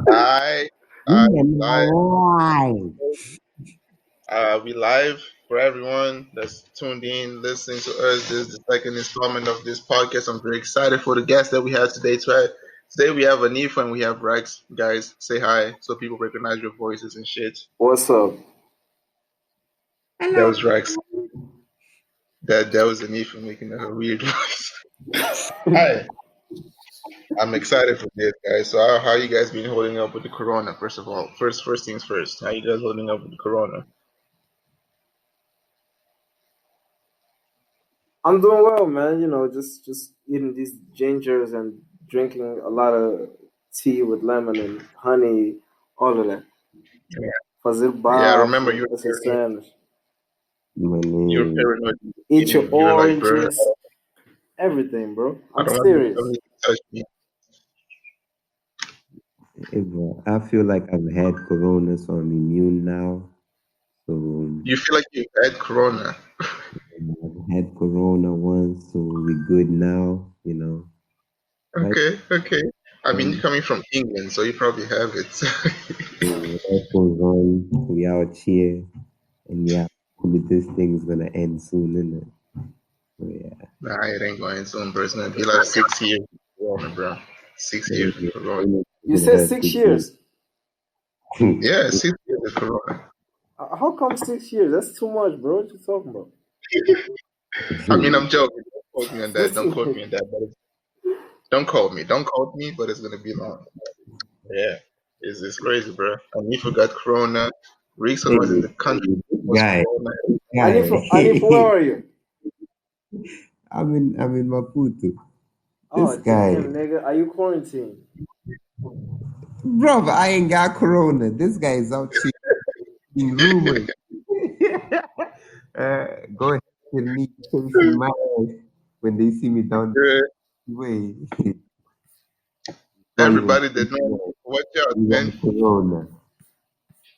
I live. We live for everyone that's tuned in, listening to us. This is the second installment of this podcast. I'm very excited for the guests that we have today. Today we have ANIFO and we have Rex. Guys, say hi so people recognize your voices and shit. What's up? That was Rex. That was ANIFO making a weird voice. Hi. I'm excited for this, guys. So how you guys been holding up with the corona? First of all, first things first. How you guys holding up with the corona? I'm doing well, man. You know, just eating these gingers and drinking a lot of tea with lemon and honey, all of that. Fazer Yeah, I remember you essas cenas. You're paranoid. Eat your You're like, bro, oranges, everything, bro. I I'm don't serious. want you to touch me. Hey, bro, I feel like I've had corona, so I'm immune now. So You feel like you had corona. I've had corona once, so we're good now, you know. Okay. I mean, you're coming from England, so you probably have it. So life goes on. We out here, and yeah, this thing's gonna end soon, isn't it? So yeah. Nah, it ain't going soon, bro. It's gonna be like 6 years of corona, bro. 6 years of corona. You said 6 years. Yeah, 6 years of corona. How come 6 years? That's too much, bro. What you talking about? I mean, I'm joking. Don't quote me on that. Don't quote me on that. But don't quote me. Don't quote me. But it's gonna be long. Yeah, it's crazy, bro. ANIFO got corona. RICKSSON was in the country. Guy. ANIFO, where are you? I'm in Maputo. Oh, damn, nigga. Are you quarantined? Bro, I ain't got corona. This guy is out here being rumored. Go ahead and me chasing my ass when they see me down the way. Everybody that knows, watch out, man. Corona.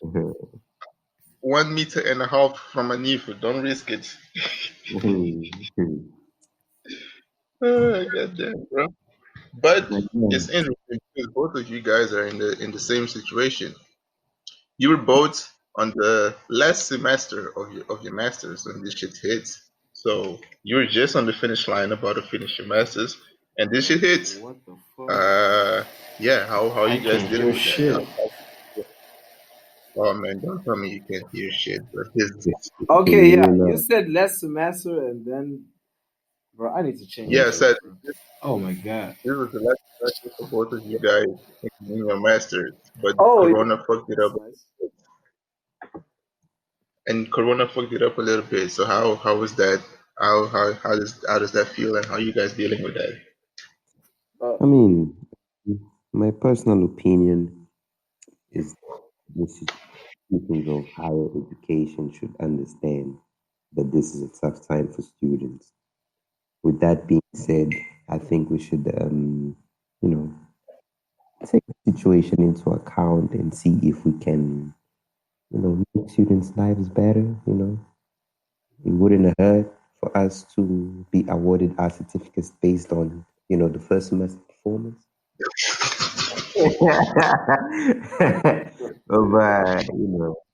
1.5 meters from ANIFO. Don't risk it. Goddamn, bro. But it's interesting because both of you guys are in the same situation. You were both on the last semester of your masters when this shit hits. So you were just on the finish line about to finish your masters, and this shit hits. What the fuck? Yeah. How you guys dealing with shit. that? Oh man, don't tell me you can't hear shit. But okay, yeah. You said last semester, and then, bro, I need to change. Yeah, I said. Oh my god. This was the last semester for both of you guys in your masters, but Corona fucked it up. Nice. And Corona fucked it up a little bit. So how was that? How does that feel, and how are you guys dealing with that? I mean, my personal opinion is institutions of higher education should understand that this is a tough time for students. With that being said, I think we should, take the situation into account and see if we can, make students' lives better. It wouldn't hurt for us to be awarded our certificates based on, the first semester performance. But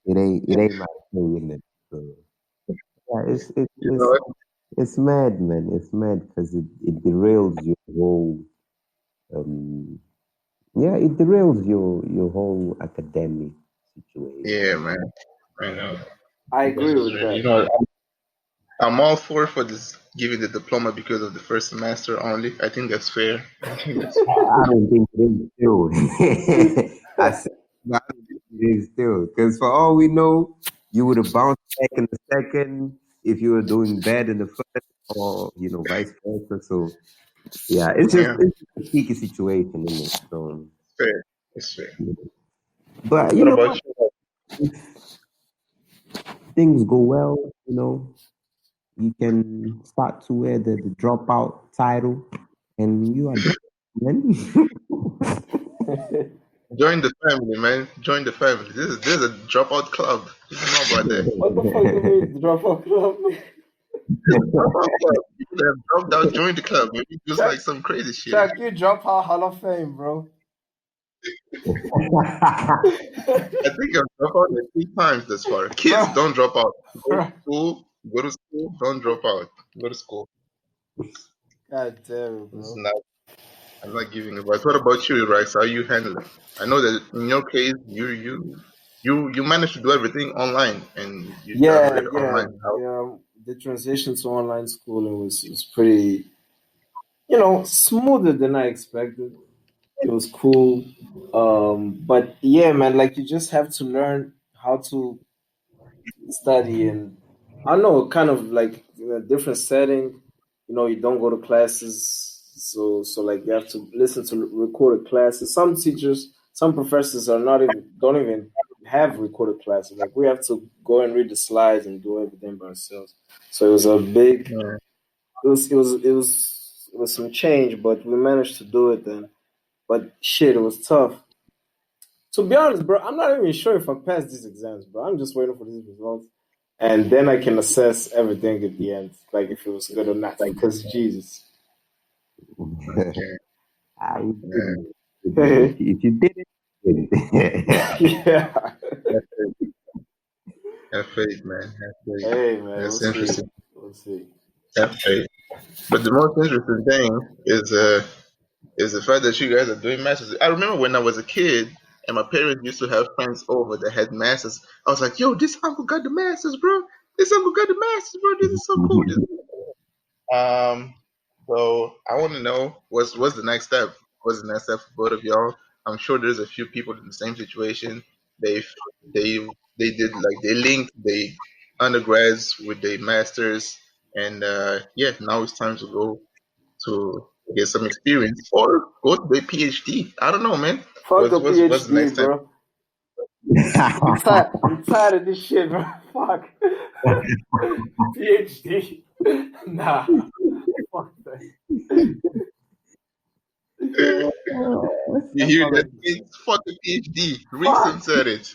it ain't my opinion. So, yeah, it's mad, man. It's mad because it derails your whole. It derails your whole academic situation. Yeah, man. I know. I agree with that. I'm all for this giving the diploma because of the first semester only. I think that's fair. I don't think it is still. I don't think it is still. Because for all we know, you would have bounced back in the second if you were doing bad in the first, or vice versa. So yeah, it's just a sticky situation, isn't it? So fair. It's fair. But if things go well, you can start to wear the dropout title, and you are man. Join the family, man. Join the family. This is a dropout club. You know about that. What the fuck do you mean dropout club? Drop out club. You could have dropped out, joined the club, maybe just like some crazy shit. Chuck, you drop out Hall of Fame, bro. I think I've dropped out like 3 times this far. Kids, Bro. don't drop out. Bro. Go to school, don't drop out. Go to school. God damn it, It's bro. not, I'm not giving advice. What about you, Rex? How you handle it? I know that in your case, you managed to do everything online, and you Yeah, graduated yeah, online. How? yeah. The transition to online schooling was pretty, smoother than I expected. It was cool. But yeah, man, like you just have to learn how to study and I don't know, kind of like in a different setting. You don't go to classes, so like you have to listen to recorded classes. Some teachers, some professors are not even don't even have recorded classes. Like we have to go and read the slides and do everything by ourselves. So it was a big, Yeah. it was some change, but we managed to do it then. But shit, it was tough. To be honest, bro, I'm not even sure if I passed these exams, bro. I'm just waiting for these results. And then I can assess everything at the end, like if it was good or not. Because Jesus. Okay. You Yeah. did it. If you did it, you did it. Yeah. Have faith, man. Have faith. Hey, man, we'll That's see. interesting. We'll see. Have faith. But the most interesting thing is the fact that you guys are doing masters. I remember when I was a kid and my parents used to have friends over that had masters. I was like, yo, this uncle got the masters, bro. This uncle got the masters, bro. This is so cool. This is so cool. So I want to know what's the next step? What's the next step for both of y'all? I'm sure there's a few people in the same situation. They they they did like they linked the undergrads with the masters, and yeah, now it's time to go to get some experience or go to the PhD. I don't know, man. Fuck a What's the next PhD, step? bro. I'm tired of this shit, bro. Fuck. PhD. Nah. Fuck that. You That's hear all I that? can say. It's fucking PhD. Rickson Fuck, said it.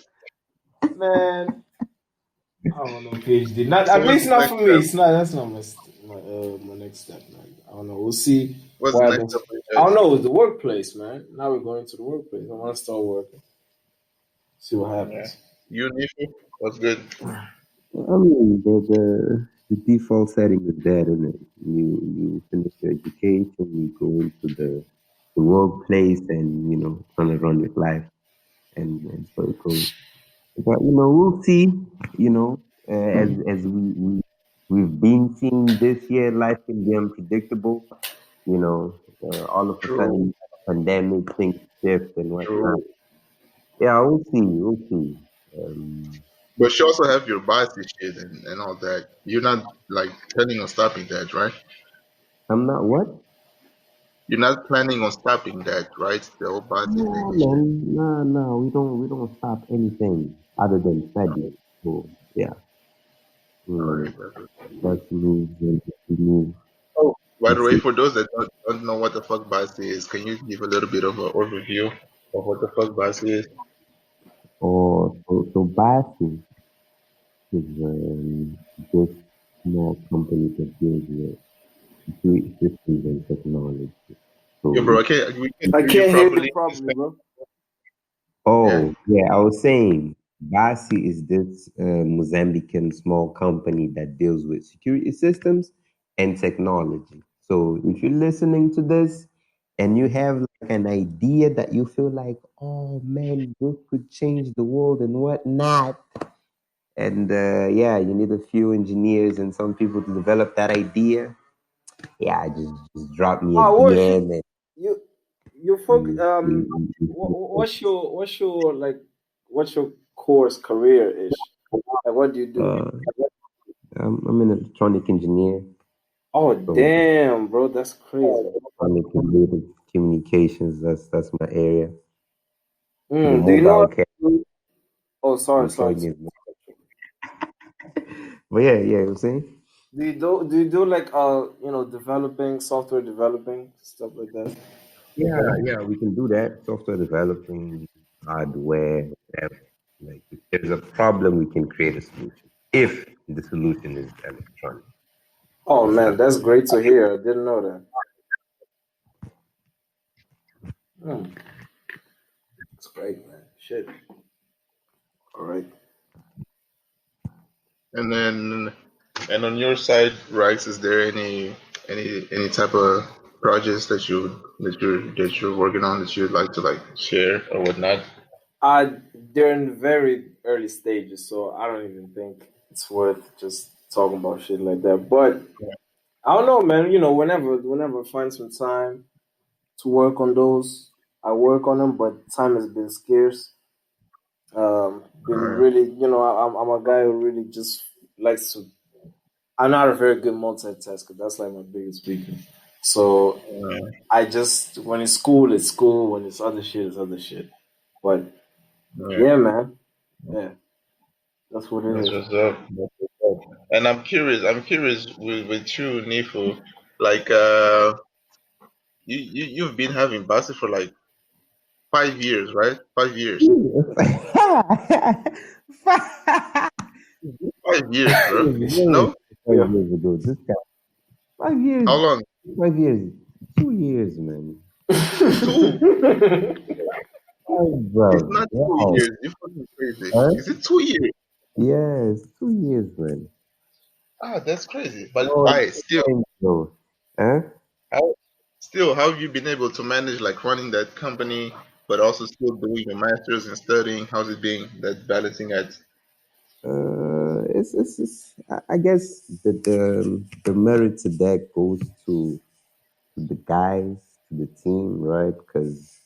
man. I don't know PhD. Not So at what's least the not next for me. step? It's not. That's not my next step, man. I don't know. We'll see What's what the next happens. step for you I don't guys? know. It's the workplace, man. Now we're going to the workplace. I want to start working. See what Yeah. happens. You, Nifu? What's good? I mean, the default setting is that, isn't it? You finish your education, you go into the workplace, and trying to run with life, and so it goes. But we'll see. As we've been seeing this year, life can be unpredictable. All of a True. sudden, pandemic things shift and whatnot. True. Yeah, we'll see. We'll see. Um, But you also have your biases shit and all that. You're not like planning on stopping that, right? I'm not what? You're not planning on stopping that, right? The whole biases thing No, and shit. man. No, no. We don't stop anything other than study. So yeah, All mm, right, brother. just move and move Oh, by and the way, see. for those that don't know what the fuck bias is, can you give a little bit of an overview of what the fuck bias is? Or so Basi is this small company that deals with security systems and technology. Yo, So bro, it, we can't I hear you can't hear you properly. properly, bro. Yeah, oh yeah, I was saying Basi is this Mozambican small company that deals with security systems and technology. So if you're listening to this and you have like an idea that you feel like, oh man, this could change the world and whatnot, and yeah, you need a few engineers and some people to develop that idea. Yeah, just drop me a Ah, what should DM and you you folk we, we, what's your like what's your course career ish? Like what do you do? uh, I'm an electronic engineer, Oh so damn, bro, that's crazy. electronic and data communications. That's my area. The Do you know mobile what care to do? Oh, sorry, sorry. California. But yeah, yeah, I'm saying. Do you do like developing software developing stuff like that? Yeah, yeah, we can do that. Software developing, hardware, whatever. Like if there's a problem, we can create a solution. If the solution is electronic. Oh man, that's great to hear. I didn't know that. Hmm, it's great, man. Shit. All right. And then, and on your side, Rex, is there any type of projects that you're working on that you'd like to like share or whatnot? They're in very early stages, so I don't even think it's worth just talking about shit like that. But I don't know, man. You know, whenever I find some time to work on those, I work on them. But time has been scarce. Been Alright, really, I'm a guy who really just likes to. I'm not a very good multitasker. That's like my biggest weakness. So alright, I just when it's school, it's school. When it's other shit, it's other shit. But alright. yeah, man. Yeah, that's what it That's is. what's up. That's what's up. And I'm curious. I'm curious with you, Nifu. Like, you've been having Basi for like 5 years, right? 5 years. 5 years, bro. Way No? 5 years ago. This guy, 5 years, How long? 5 years, 2 years, man. Two. Oh, It's bro, not two wow. years. You're fucking crazy. Huh? Is it 2 years? Yes, 2 years, man. Ah, that's crazy. But No, I still, thanks, bro. Huh? how, how have you been able to manage like running that company, but also still doing your masters and studying? How's it being? That balancing act. It's I guess the merit to that goes to the guys, to the team, right? Because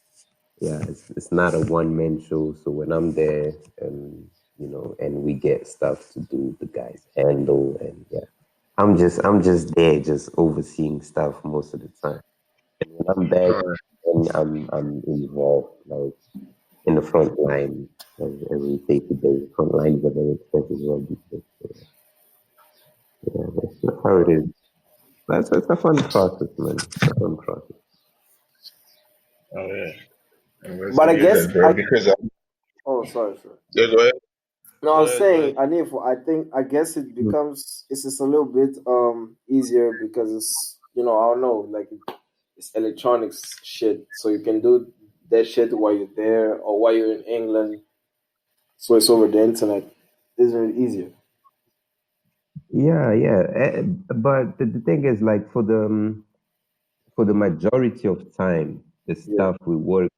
yeah, it's not a one man show. So when I'm there, and we get stuff to do, the guys handle, and yeah, I'm just there, just overseeing stuff most of the time. And when I'm back, Alright, then I'm involved, like in the front line, as we say today. Front line is a very expensive word these days. So, yeah, that's how it is. That's a fun process, man. It's a fun process. alright. I'm glad But to I hear guess that, bro. Because oh, sorry, sorry. yeah, go ahead, No, I go was ahead, go saying, ahead. Anif, I guess it becomes it's just a little bit easier because it's I don't know, like it's electronics shit, so you can do that shit while you're there or while you're in England. So it's over the internet. Isn't it easier? Yeah, yeah. But the thing is, like, for the majority of time, the Yeah. stuff we work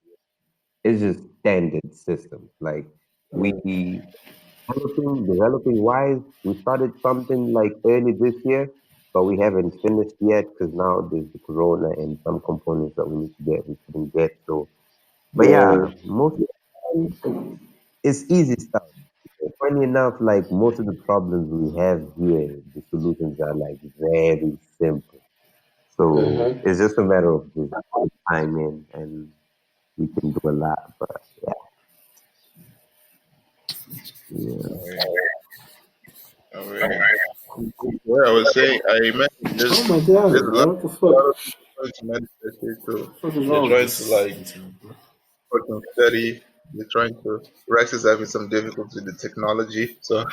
is just standard systems. Like we Mm. developing wise, we started something like early this year, but we haven't finished yet because now there's the corona and some components that we need to get we couldn't get. So, but Yeah. yeah, most of the time it's easy stuff. Funny enough, like most of the problems we have here, the solutions are like very simple. So Mm-hmm. it's just a matter of just putting time in, and we can do a lot. But yeah, Alright, alright. Yeah, I was saying, I imagine Oh my god, there's man! What the a fuck? lot of people trying to manage that shit too. What the fuck is They're wrong with trying to this like internet, bro? work and study. They're trying to. Rex is having some difficulty with the technology, so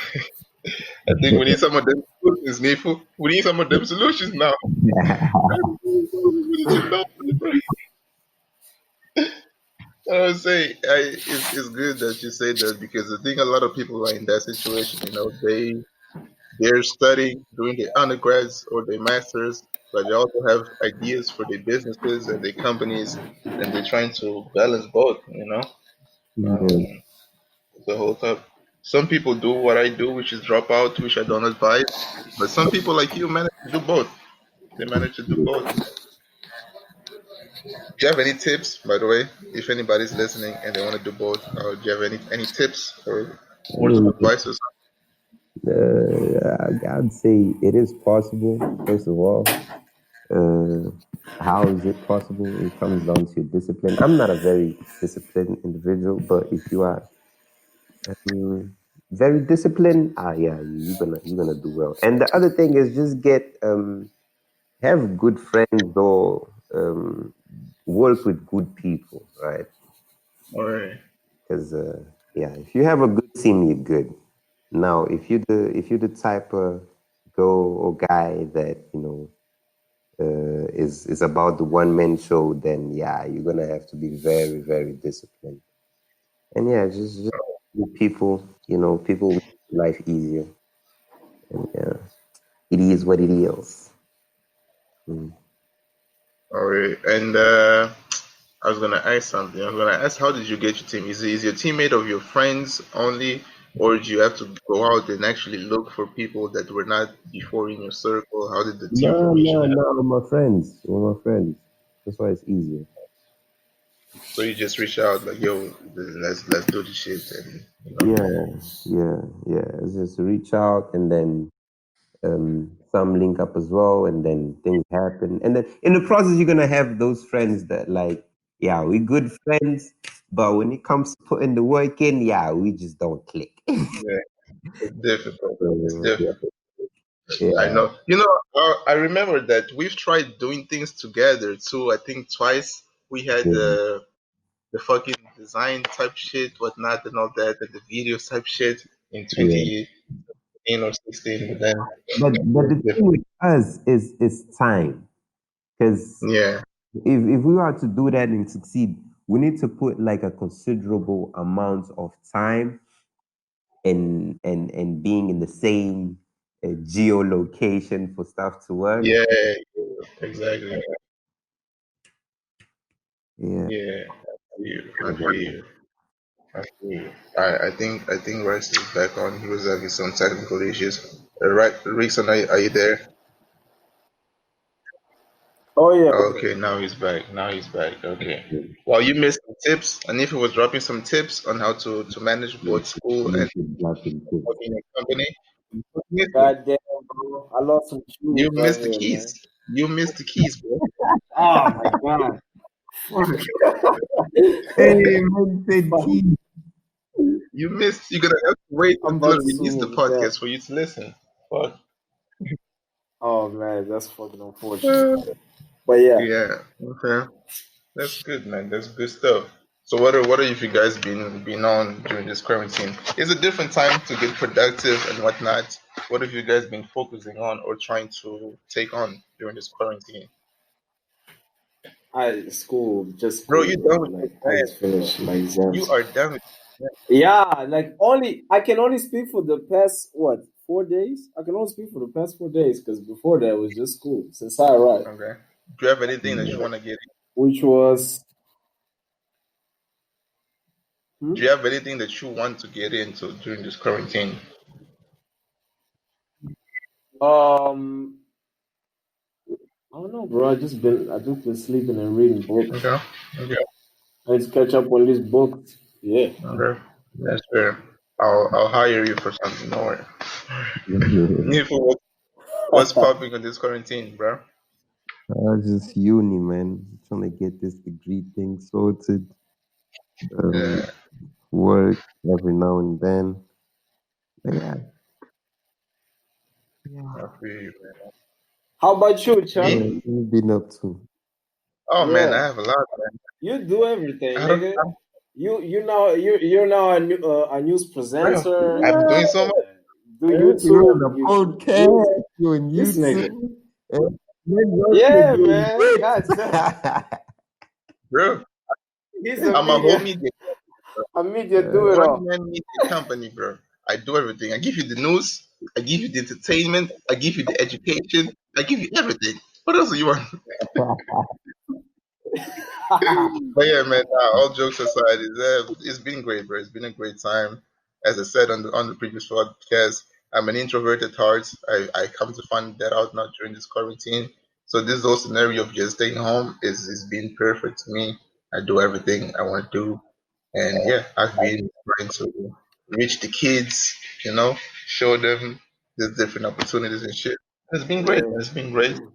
I think we need some of them solutions, Nefu. We need some of them solutions now. With the technology. I would say it's good that you say that because I think a lot of people are in that situation. They're studying, doing their undergrads or their masters, but they also have ideas for their businesses and their companies, and they're trying to balance both. yeah, Um, the whole time. Some people do what I do, which is drop out, which I don't advise. But some people like you manage to do both. They manage to do both. Do you have any tips, by the way, if anybody's listening and they want to do both? Do you have any tips or I words of mean, advice or I'd say it is possible. First of all, uh, how is it possible? It comes down to discipline. I'm not a very disciplined individual, but if you are very disciplined, yeah, you're gonna do well. And the other thing is just get have good friends or work with good people, right? something? All right. Because yeah, if you have a good team, you're good. Now, if you're the type of girl or guy that is about the one man show, then yeah, you're gonna have to be very, very disciplined. And yeah, just make people, people make life easier. And yeah, it is what it is. Mm. All right. And I was gonna ask something. I was gonna ask, how did you get your team? Is your team made of your friends only, or do you have to go out and actually look for people that were not before in your circle? How did the team No, formation no, happen? no, my friends. We're my friends. That's why it's easier. So you just reach out like, yo, let's do this shit, and Yeah. It's just reach out and then some link up as well, and then things happen. And then in the process, you're gonna have those friends that like, yeah, we good friends, but when it comes to putting the work in, yeah, we just don't click. yeah, it's difficult. It's So, difficult. I yeah, know. I remember that we've tried doing things together too. I think twice we had yeah, the fucking design type shit, whatnot, and all that, and the videos type shit in yeah. 2015 or 16. But then, But it's the thing different. with us is time, because Yeah, if we are to do that and succeed, we need to put like a considerable amount of time and being in the same geolocation for stuff to work. yeah, exactly. Yeah. Yeah, I feel you. I feel you. I think Rice is back on. He was having some technical issues. Right, Rickson, are you there? Oh yeah, Okay, now he's back. Now he's back. Okay. Well, you missed some tips. Anifa was dropping some tips on how to manage both school and working in a company. You missed them. god damn, bro, I lost some You shoes right missed the here, man. keys. You missed the keys, bro. Oh my god, fuck. Hey, man said Fuck. key. You missed. You're gonna have to wait I'm until about I to sue release the him with that. podcast for you to listen. Fuck. Oh man, that's fucking unfortunate. But yeah, Yeah. Okay. That's good, man. That's good stuff. So what are you guys been on during this quarantine? It's a different time to get productive and whatnot. What have you guys been focusing on or trying to take on during this quarantine? school, just Bro, school, you done bro. with Like I exams, just bro. finished my You exams. are done with Yeah, like only I can only speak for the past what 4 days. I can only speak for the past 4 days because before that it was just school since I arrived, exams. Okay. Do you have anything that you want to get in? which was Do you have anything that you want to get into during this quarantine? um I don't know, bro. I just been sleeping and reading books. Okay. Okay. I need to catch up on these books. Yeah. Okay. That's fair. I'll hire you for something. Don't worry. Nifu, what's popping on this quarantine, bro? Just uni, man. Trying to get this degree thing sorted. Um, Yeah, work every now and then. But yeah, I feel you. How about you, Me? Chuck? what you been up to? Oh man, I Yeah, have a lot, man. you do everything, I don't, nigga. You're now a news bro. presenter. I'm doing so much, Do You're on YouTube. a You podcast. You're on this nigga. YouTube. And then you're Yeah, doing man. great. God damn. bro. He's a I'm a whole media media, a media do it one all. man media company, bro. I do everything. I give you the news. I give you the entertainment. I give you the education. I give you everything. What else do you want? But yeah, man. All jokes aside, it's been great, bro. It's been a great time. As I said on the previous podcast, I'm an introvert at heart. I come to find that out now during this quarantine. So this whole scenario of just staying home is been perfect to me. I do everything I want to do, and yeah, I've been trying to reach the kids, show them these different opportunities and shit. It's been great. Yeah. It's been great. Do,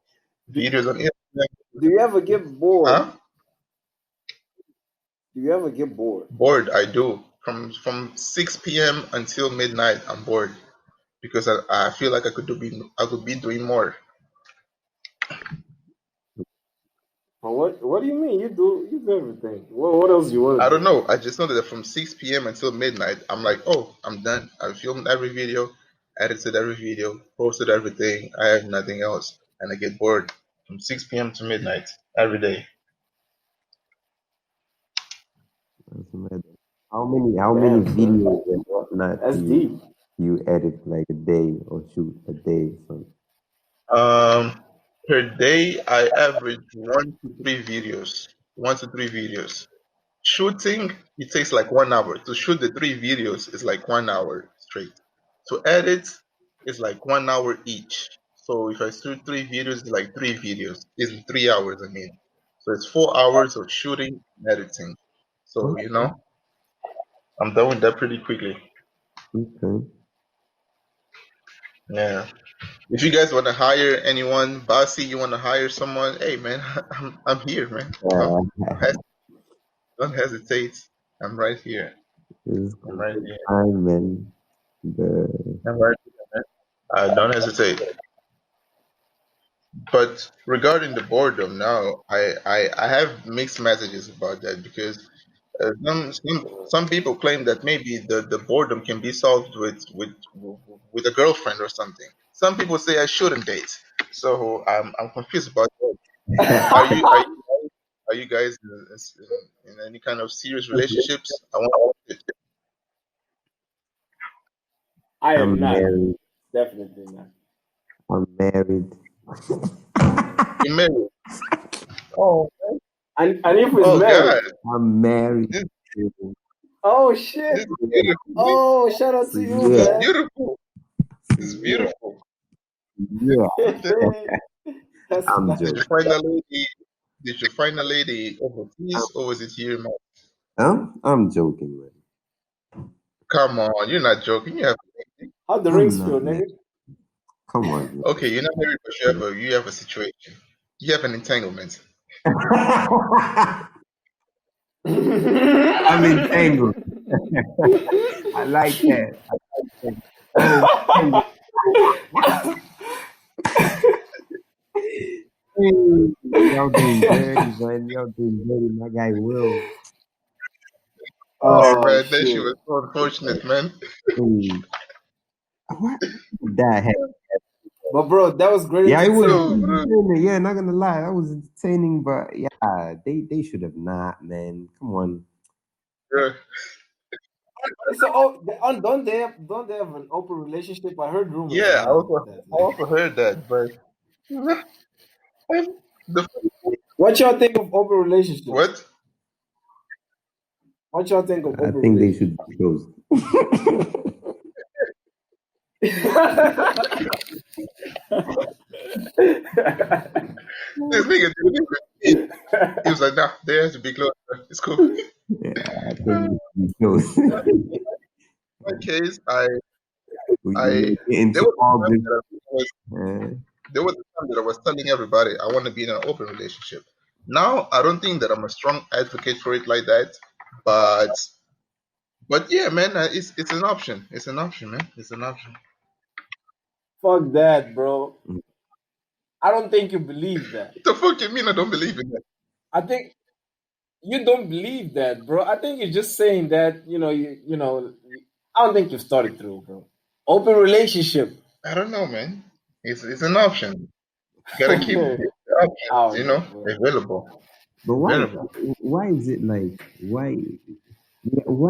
Videos on Instagram. do you ever get bored? Huh? Do you ever get bored? Bored, I do. From 6 p.m. until midnight, I'm bored because I feel like I could be doing more. Well, what do you mean? You do everything. What else do you want I to don't do? know. I just know that from 6 p.m. until midnight, I'm like, oh, I'm done. I filmed every video. edited every video, posted everything. I have nothing else, and I get bored from 6 p.m. to midnight every day. That's mad. How many Damn, son. videos and whatnot That's do deep. you edit like a day or shoot a day? So Per day, I average 1 to 3 videos. 1 to 3 videos. Shooting, it takes like 1 hour. To shoot the 3 videos is like 1 hour straight. To edit is like 1 hour each. So if I shoot 3 videos, it's like 3 videos. It's 3 hours, I mean. So it's 4 hours of shooting and editing. So, I'm done with that pretty quickly. okay. Yeah. If you guys want to hire anyone, Bossy, you want to hire someone, hey man, I'm here, man. Don't, Uh, don't, hes- don't hesitate. I'm right here. it's I'm right good here. time, man. The I'm right here, man. Don't hesitate. But regarding the boredom now, I have mixed messages about that because some people claim that maybe the boredom can be solved with a girlfriend or something. Some people say I shouldn't date. So I'm confused about that. Are you guys in any kind of serious relationships? I want to I am I'm not. married. Definitely not. I'm married. be married. Oh, And if he's oh married. God, I'm married. this Oh this shit. is beautiful. Oh, shout out So to you, This is yeah, man. beautiful. so This is yeah, beautiful. yeah. That's I'm nice. Did you joking. find a lady? Did you find a lady I'm, overseas, or was it here? Man? I'm joking, man. Come on, you're not joking. You have How the I'm rings feel, not, man. nigga? Come on, okay. You're not married, but you have a situation. You have an entanglement. man. I'm entangled. I like that. I'm entangled. Hey, y'all doing dirty, man. Y'all doing dirty. My guy Will. Oh Oh man, that shit shit. was so unfortunate, man. Hey, what that happened? But bro, that was great Yeah, it was Oh, entertainment. bro. entertaining. Yeah, not gonna lie, that was entertaining. But yeah, they should have not, man. Come on. Bro. So don't they have an open relationship? I heard rumors Yeah, about that. I also heard that, but the What y'all think of open relationships? what? What y'all think of I open think they should relationships? be closed. This nigga did it. He was like, nah, they have to be close. It's cool. Yeah, I think they should be closed. In my case, I We I get there into was all a time this. that I was Uh, there was a time that I was telling everybody I want to be in an open relationship. Now I don't think that I'm a strong advocate for it like that, but yeah, man, it's an option. It's an option, man. It's an option. Fuck that, bro. I don't think you believe that. What the fuck you mean I don't believe in that? I think you don't believe that, bro. I think you're just saying that, I don't think you've thought it through, bro. Open relationship. I don't know, man. It's an option. Gotta keep I the options, don't know, bro. available. but Available. why is it like why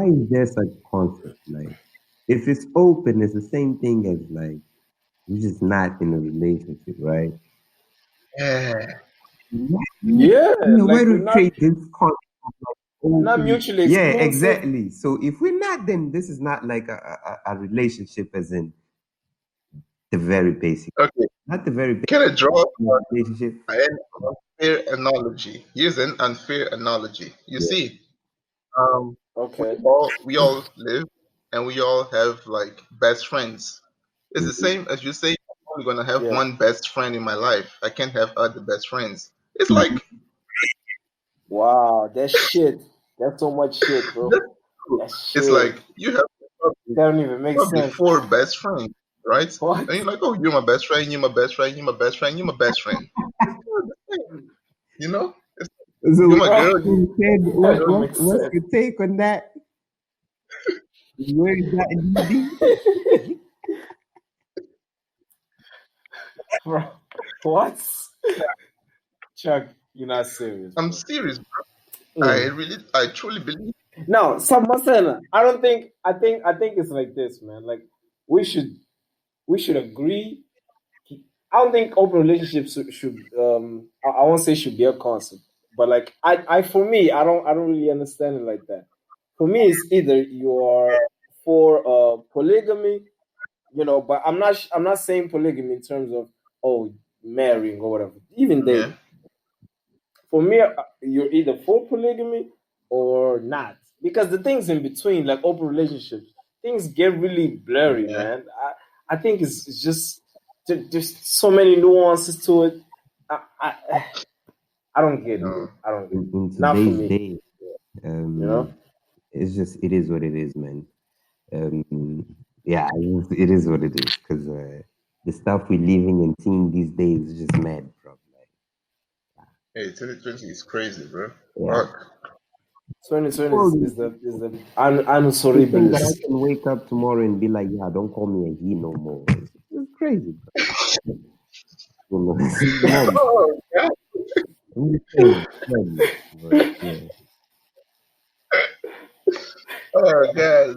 is there such concept? Like if it's open, it's the same thing as like you're just not in a relationship, right? Yeah. Yeah, Yeah, why like do you're we create not this concept of like not open? mutually Yeah, exclusive. exactly. So if we're not, then this is not like a relationship as in the very basic, Okay. not the very basic Can I draw relationship. an unfair analogy? Here's an unfair analogy. You Yeah. see, um, Okay. we all live and we all have like best friends. It's the Mhm. same as you say, I'm only gonna have Yeah. one best friend in my life. I can't have other best friends. It's like Wow, that's shit. That's so much shit, bro. that's true. That's It's shit. like you have That don't even make probably sense. four best friends, right? What? And you're like, oh, you're my best friend, you're my best friend, you're my best friend, you're my best friend. You're the same, You know, it's, you're So, my Bro, girl, Ted, you're my that what girl. don't what make what's sense. your take on that? Where is that DD? Bro, what? Chuck, you're not serious, I'm bro. serious, bro. Mm. I truly believe. No, Samasena, I don't think. I think it's like this, man. Like we should agree. I don't think open relationships should I won't say should be a concept, but like I for me I don't really understand it like that. For me, it's either you are for polygamy, but I'm not saying polygamy in terms of marrying or whatever, even Yeah, dating. For me, you're either for polygamy or not, because the things in between, like open relationships, things get really blurry, yeah. man. I think it's just there's so many nuances to it. I I don't get it. No. I don't get it. In Not for today's me, day, you know. it's just it is what it is, man. Yeah, it is what it is because the stuff we're living and seeing these days is just mad, bro. Like, Hey, 2020 is crazy, bro. yeah, Fuck. 2020 well, is the annus you think that I horribilis. can wake up tomorrow and be like, yeah, don't call me a he no more. It's crazy, bro. You know, it's mad. Oh, God. I'm just saying, it's mad, but yeah. Oh, God.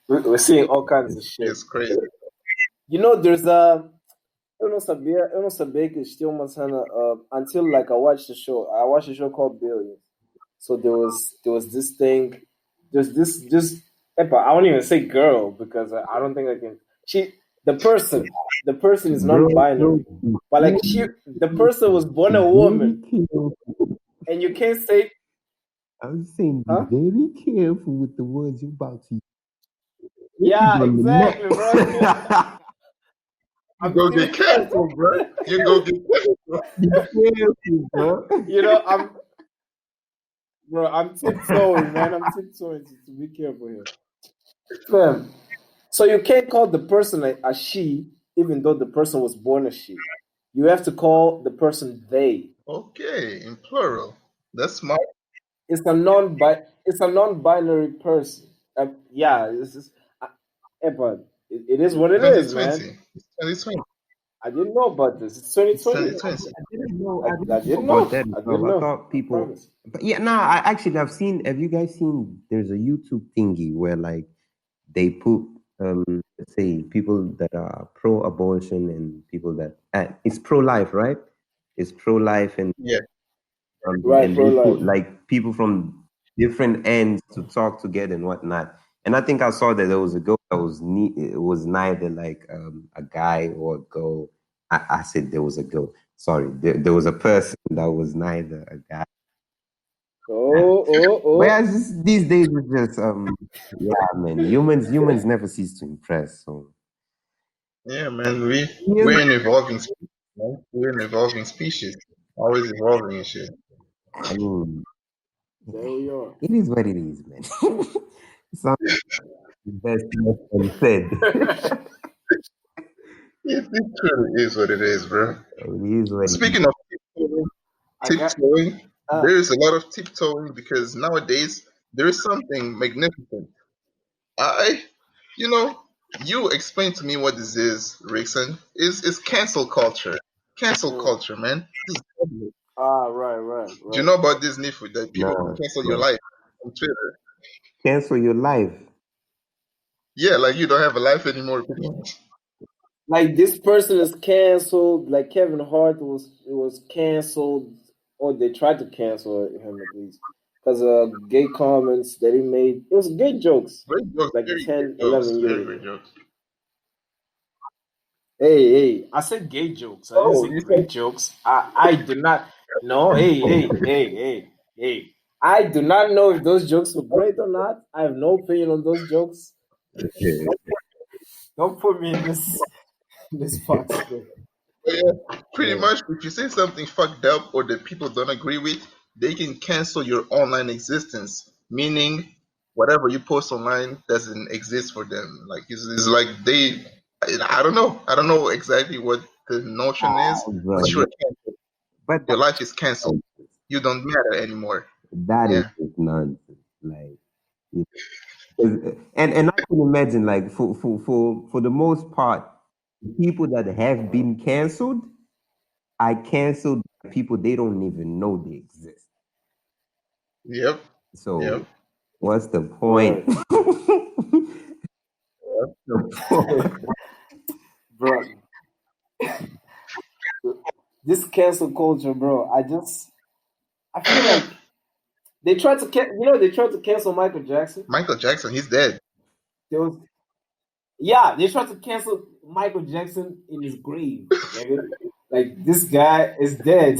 We're seeing all kinds of It's, shit. It's crazy. There's a eu não sabia que existia uma cena until like I watched a show called Billions. So there was this thing, there's this epa, I won't even say girl because I don't think I can. The person is bro, non-binary, but like the person was born be a very woman, careful. and you can't say, I was saying, be huh? very careful with the words you're about to use. Yeah, On the neck. exactly, bro. You I'm go still, get careful, bro. You go get careful. Be careful, bro. I'm bro. I'm tiptoeing, man. I'm tiptoeing to be careful here. Fam. So you can't call the person a she, even though the person was born a she. You have to call the person they. Okay, in plural. That's smart. It's a non-binary person. Yeah, but it is what it is, man. 2020. It's 2020. I didn't know about this. It's It's 2020. 2020. I didn't know. I, I I didn't know didn't about know. that as I well. didn't I know. thought I people. promise. But yeah, no. I actually I've seen. Have you guys seen? There's a YouTube thingy where like they put let's say people that are pro-abortion and people that it's pro-life, right? It's pro-life Yeah. Right, and pro they put life. like people from different ends to talk together and whatnot. And I think I saw that there was a girl that it was neither like a guy or a girl. I said there was a girl. Sorry, there was a person that was neither a guy. Oh, oh, oh. Whereas these days it's just yeah, man. Humans never cease to impress. So Yeah, man. yeah, We're an evolving species, man. We're an evolving species. Always evolving and shit. I mean, There we are. it is what it is, man. Some best said. It truly is what it is, bro. It is what it is. Speaking of tiptoeing, I got. there is a lot of tiptoeing because nowadays there is something magnificent. I, you know, you explain to me what this is, Rickson. Is cancel culture. Cancel Mm. culture, man. This is public. Right, right, Do you right. know about this, Nifu, that people can Nah, cancel your nah. life on Twitter? Cancel your life. Yeah, like you don't have a life anymore, pretty much. Like this person is canceled. Like Kevin Hart was canceled, or they tried to cancel him at least because gay comments that he made. It was gay jokes Great jokes, like very great 10, jokes, 11 years very ago. great jokes. Hey, I said gay jokes. I didn't Oh, say you great said jokes. I did not. No, hey. I do not know if those jokes were great or not. I have no opinion on those jokes. Don't put me in this box, bro. yeah, pretty Yeah. much. If you say something fucked up or that people don't agree with, they can cancel your online existence. Meaning, whatever you post online doesn't exist for them. Like it's like they. I don't know. I don't know exactly what the notion is, Bro, but you're canceled. but Your life is canceled. You don't matter anymore. that is Yeah. just nonsense. Like, and I can imagine, like, for the most part, people that have been canceled, I canceled people they don't even know they exist. Yep. So Yep. what's the point? Right. What's the point? Bro, this cancel culture, bro. I feel like they tried to, they tried to cancel Michael Jackson. Michael Jackson, he's dead. There was, yeah, they tried to cancel Michael Jackson in his grave. Nigga. Like this guy is dead.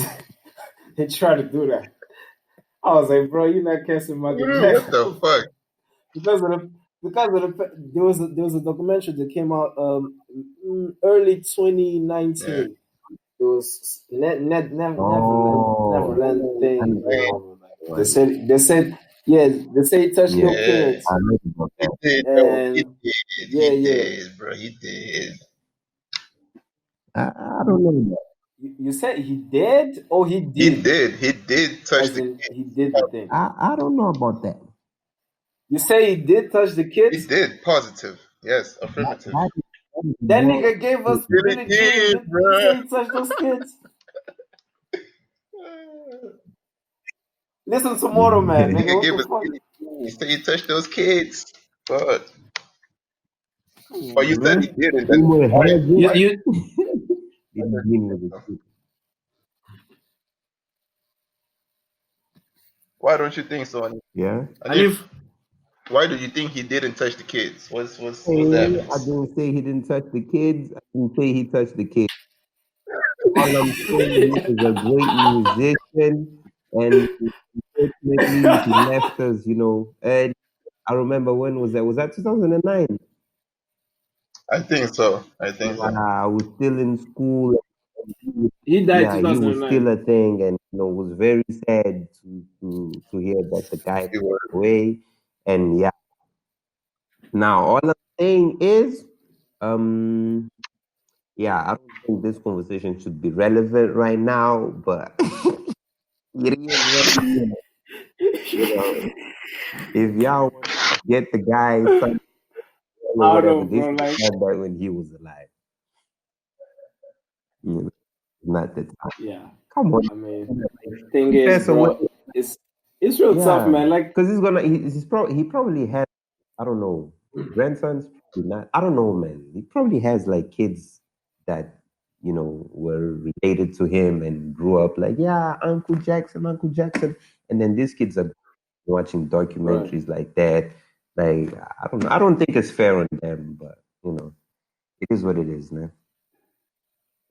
They tried to do that. I was like, bro, you're not canceling Michael What Jackson the fuck? because of the there was a documentary that came out early 2019. Yeah. It was Oh, Neverland thing. Man, They say he touched yeah, little yeah. kids, I heard about He that. did, though. He and did. yeah, He yeah. did, bro. He did. I don't know that. You said he did, or he He did, did. He did touch as the in kid. he did the thing. I don't know about that. You say he did touch the He kids. did. Positive. Yes. That, Affirmative. that is That more. nigga gave us Really Billie Jean. did, Did he bro. say he touched those kids? Listen to Moto Man, nigga. Nigga What gave the us fuck? Billy Jean. He said he touched those kids. But Come oh, you on, said he man. didn't. Then Rumor why? has You, it Why? you, it begin with a T. Why don't you think so? Anif? Yeah. Anif, why do you think he didn't touch the kids? What's the Hey, I evidence? didn't say he didn't touch the kids. I didn't say he touched the kids. All I'm saying, he was a great musician, and unfortunately, he left us. And I remember when was that? Was that 2009? I think so. I think so. I was still in school. he died Yeah, he was 2009. still a thing, and it was very sad to hear that the guy He was. passed away. And yeah, now all I'm saying is, yeah, I don't think this conversation should be relevant right now, but it is what it is. If y'all want to get the guy some or I don't whatever, know, they bro. should have Like, done that when he was alive. Not the time. yeah. Come on, I mean, thing he is, passed away. bro, it's real tough, Yeah, man. Like, because he probably has, I don't know, grandsons. Probably not. I don't know, man. He probably has like kids that were related to him and grew up like, yeah, Uncle Jackson, Uncle Jackson, and then these kids are watching right. documentaries like that. Like, I don't know. I don't think it's fair on them, but it is what it is, man.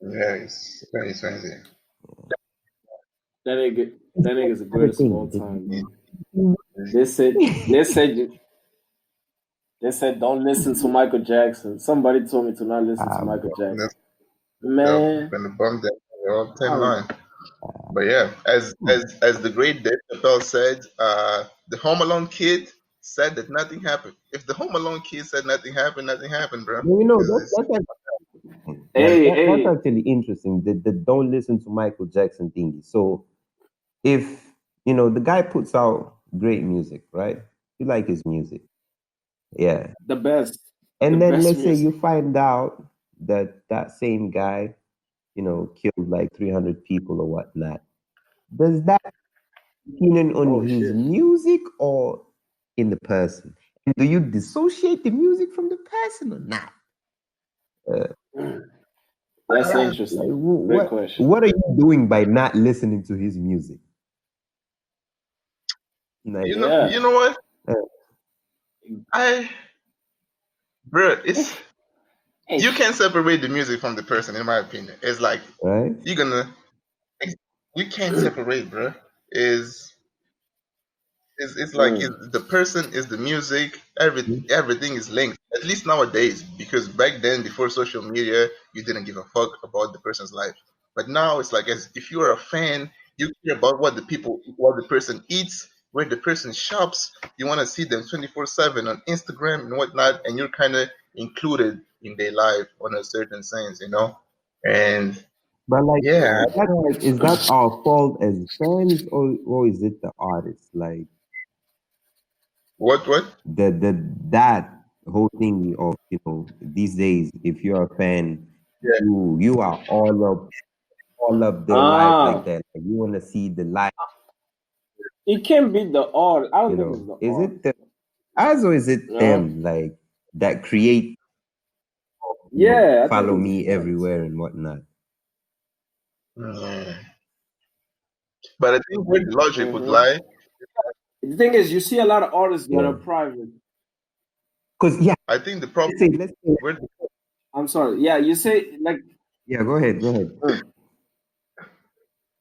Yeah, it's very crazy. That nigga's the Other greatest of all thing, time, bro. They said don't listen to Michael Jackson. Somebody told me to not listen to Michael Jackson. That's Man, been a bum that all I time don't- line. But yeah, as the great Dave Chappelle said, the Home Alone kid said that nothing happened. If the Home Alone kid said nothing happened, bro. hey, that's actually interesting. The don't listen to Michael Jackson thingy. So if the guy puts out great music, right? You like his music, yeah. the best, And then let's say music. you find out that same guy, killed like 300 people or whatnot. Does that opinion on Oh his shit. music or in the person? And do you dissociate the music from the person or not? That's Like, interesting. Great what question. what are you doing by not listening to his music? Like, Yeah. You know what? uh, Bro, you can't separate the music from the person, in my opinion. It's like right? you can't separate, bro. Is it's like the person is the music. Everything is linked. At least nowadays, because back then, before social media, you didn't give a fuck about the person's life. But now it's like, as if you are a fan, you care about what the person eats, where the person shops. You want to see them 24/7 on Instagram and whatnot, and you're kind of included in their life on a certain sense, And But like, yeah, is that our fault as fans, or is it the artist? Like what? that whole thing of these days, if you're a fan, you are all up their life like that. Like you want to see the life. It can't be the art. I don't You think it's know, the is art. it us or is it them like that create? Yeah, I think Follow it's me the art. everywhere and whatnot. But I think where the logic would lie. The thing is, you see a lot of artists that are Yeah. private. Because I think the problem. let's say, Where, I'm sorry. Yeah, you say like. yeah, go ahead.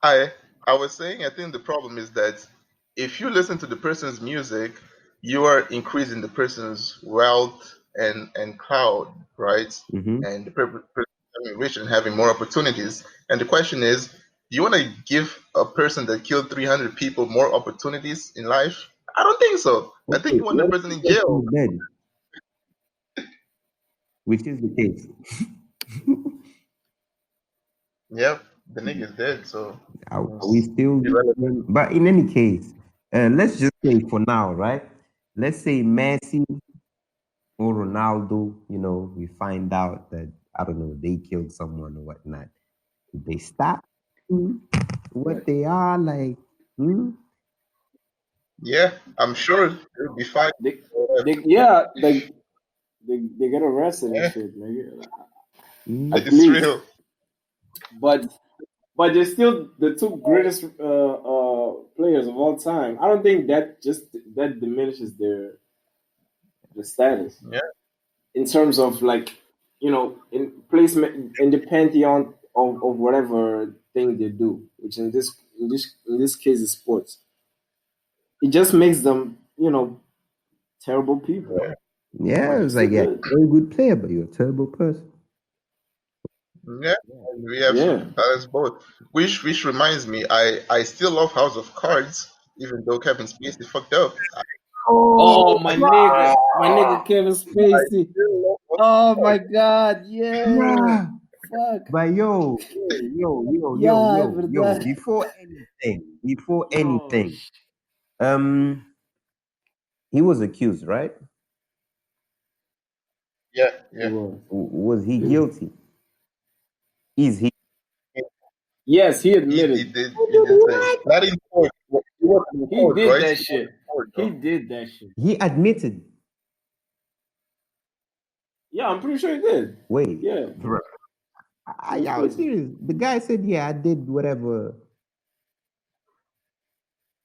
I was saying I think the problem is that if you listen to the person's music, you are increasing the person's wealth and clout, right? Mm-hmm. And the person becoming rich and having more opportunities. And the question is, do you want to give a person that killed 300 people more opportunities in life? I don't think so. I think Okay, you want the what if person the in person jail. is dead? Which is the case. Yep, the nigga's dead. So Are we still irrelevant. but in any case, let's just say for now, right? Let's say Messi or Ronaldo, you know, we find out that I don't know, they killed someone or whatnot. Did they stop what they are like? Yeah, I'm sure it'll be fine. They get arrested and Yeah, shit, nigga. At it's least, real. but they're still the two greatest players of all time. I don't think that diminishes their status Yeah. in terms of like in placement in the pantheon of whatever thing they do, which in this case is sports. It just makes them terrible people, Yeah, but it they're was still like, yeah, good. you're a good player, but you're a terrible person. Yeah, and we have Yeah. to balance both. Which reminds me, I still love House of Cards, even though Kevin Spacey fucked up. Oh, Oh, my nigga Kevin I Spacey. still love House Oh of my God, yeah. yeah. Fuck. But Yeah, é verdade. before Oh, anything, um, he was accused, right? Yeah, he yeah. was. Was he guilty? Is he? Yes, he He admitted. did say not in court. He wasn't in He court, did right? that He was shit. in court, He though. did that shit. He admitted. Yeah, I'm pretty sure he did. Wait, Yeah, bro, are Kevin y'all Spacey. serious? The guy said, "Yeah, I did whatever."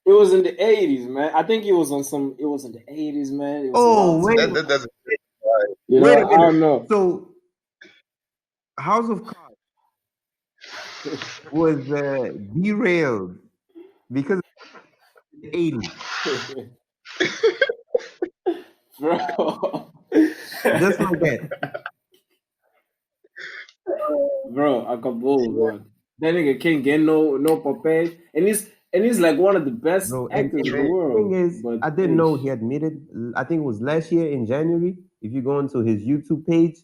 It was in the 80s, man. I think it was on some. It was in the 80s, man. It was a Oh, long time wait, That ago. doesn't. Right. wait a I minute. don't know. So, House of Cards was derailed because of the 80s, Bro. just like that. Bro, Akabul, man. That nigga can't get no papel, and he's like one of the best Bro, actors in the and the thing world. is, But I didn't hey, know he admitted. I think it was last year in January. If you go into his YouTube page,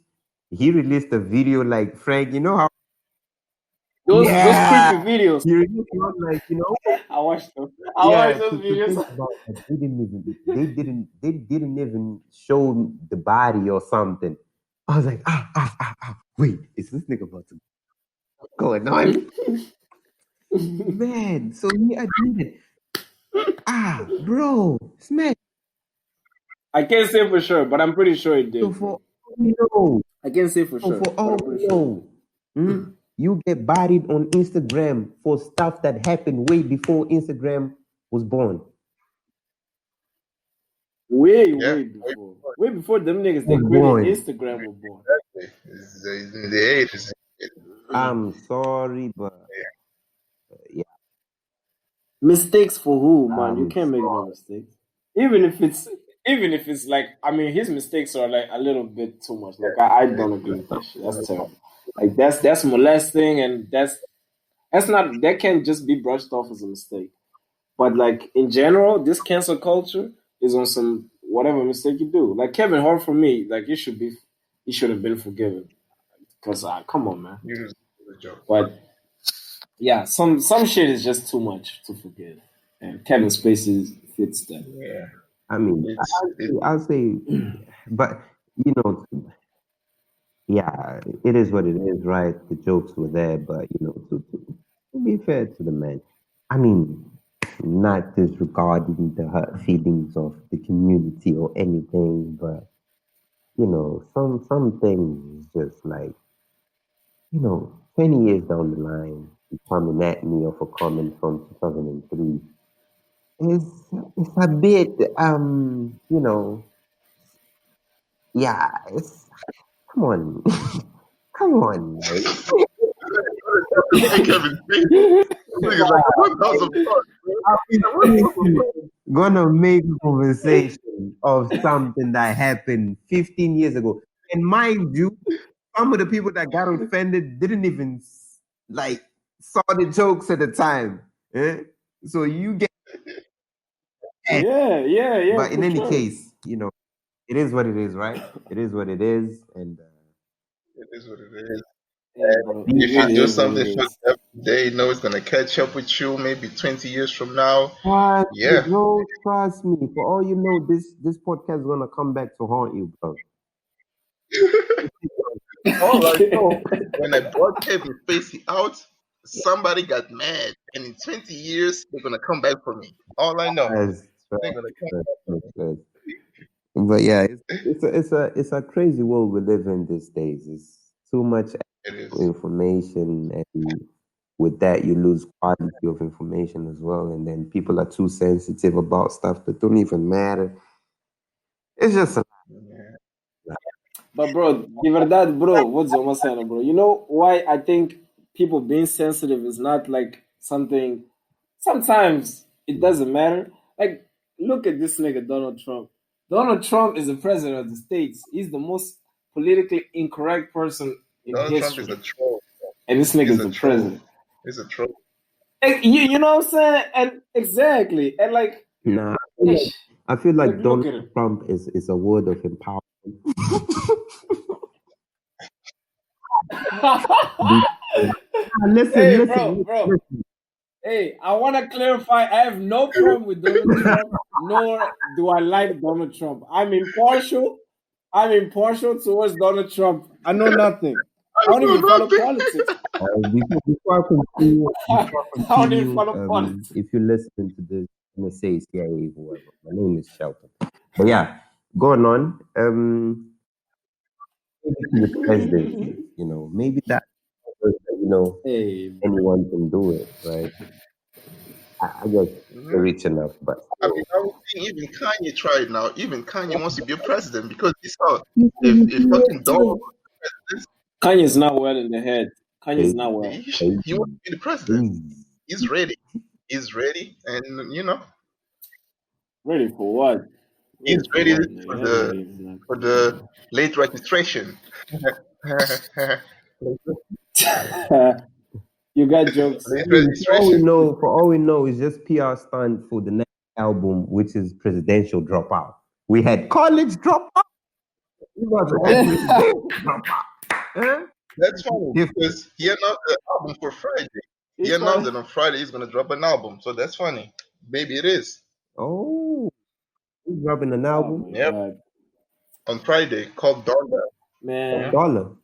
he released a video like Frank. You know how? those Yeah, creepy videos, he released one like I watched them. I watched yeah. those To videos. think about it, they didn't even show the body or something. I was like, wait, is this nigga about to going on? Man, so he admitted, bro, smash. I can't say for sure, but I'm pretty sure it So did, for bro. all we know, I can't say for so sure, for but all I'm we pretty sure. know, you get bodied on Instagram for stuff that happened way before Instagram was born. Way, Yeah. way before them niggas they Was created born. Instagram were born. It's in the 80s. I'm sorry, but yeah, Mistakes for who, man? You I'm can't make no sorry. mistakes. Even if it's like, I mean, his mistakes are like a little bit too much. Like I don't agree with that shit. That's terrible. Like that's molesting, and that can't just be brushed off as a mistake. But like in general, this cancel culture is on some whatever mistake you do. Like Kevin Hart, for me, like he should have been forgiven because come on, man. You just do the job. But yeah, some shit is just too much to forgive, and Kevin Spacey fits that. Yeah. I mean, It's I'll say, but you know, yeah, it is what it is, right? The jokes were there, but to be fair to the man, I mean, not disregarding the hurt feelings of the community or anything, but some things just like 20 years down the line, you coming at me of a comment from 2003 is a bit yeah, it's come on, come on, like. Make Kevin face. Nigga's like, what else of course, bro? What else of course? Gonna make a conversation of something that happened 15 years ago. And mind you, some of the people that got offended didn't even like saw the jokes at the time. Eh? So you get mad. Yeah, But in for any sure. case, it is what it is, right? It is what it is. And It is what it is. Yeah, bro. It If you really do is what something it for is. them today, you know it's gonna catch up with you maybe 20 years from now. trust me, Yeah. bro, trust me. For all you know, this podcast is gonna come back to haunt you, bro. All I know, when I brought Kevin Spacey out, somebody got mad, and in 20 years they're gonna come back for me. All I know, Trust, they're gonna come trust, back for trust, me. trust. But yeah, it's a crazy world we live in these days. It's too much It is. information, and with that, you lose quality of information as well. And then people are too sensitive about stuff that don't even matter. It's just a Yeah. lot. But bro, de verdad, bro, what's almost saying, bro? You know why I think people being sensitive is not like something. Sometimes it doesn't matter. Like, look at this nigga Donald Trump. Donald Trump is the president of the states. He's the most politically incorrect person in Donald Trump is a history, troll. and this He's nigga's a the troll. president. He's a troll. You know what I'm saying? And exactly, and like, Nah, ish, I feel like like look Donald at him. Trump is a word of empowerment. Listen, Hey, listen, bro. listen. Hey, I want to clarify. I have no problem with Donald Trump, nor do I like Donald Trump. I'm impartial. I'm impartial towards Donald Trump. I know nothing. I I don't know even follow nothing. politics. Before I continue, I don't even follow if politics. you're listening to this, I'm gonna say CIA, whoever. My name is Shelton. But yeah, going on. Maybe to the presidency, maybe that Hey, anyone can do it, right? I guess they're Mhm. rich enough, but I mean, I was seeing even Kanye tried now. Even Kanye wants to be a president because he saw if fucking Donald was Kanye's not well in the head. Kanye's hey, not well. he wants to be the president. hey, He's ready. He's ready, and Ready for what? he's Ready for ready what, nigga? That nigga is not. for the late registration. You got jokes. Late for registration. all we know, it's just PR stunt for the next album, which is presidential dropout. We had college dropout. We about to have presidential dropout. Huh? That's funny Different. because he announced the album for Friday. He It's announced funny. that on Friday he's gonna drop an album, so that's funny. Maybe it is. Oh, he's dropping an Oh album. my Yep, god, on Friday called Donda. A man. dollar.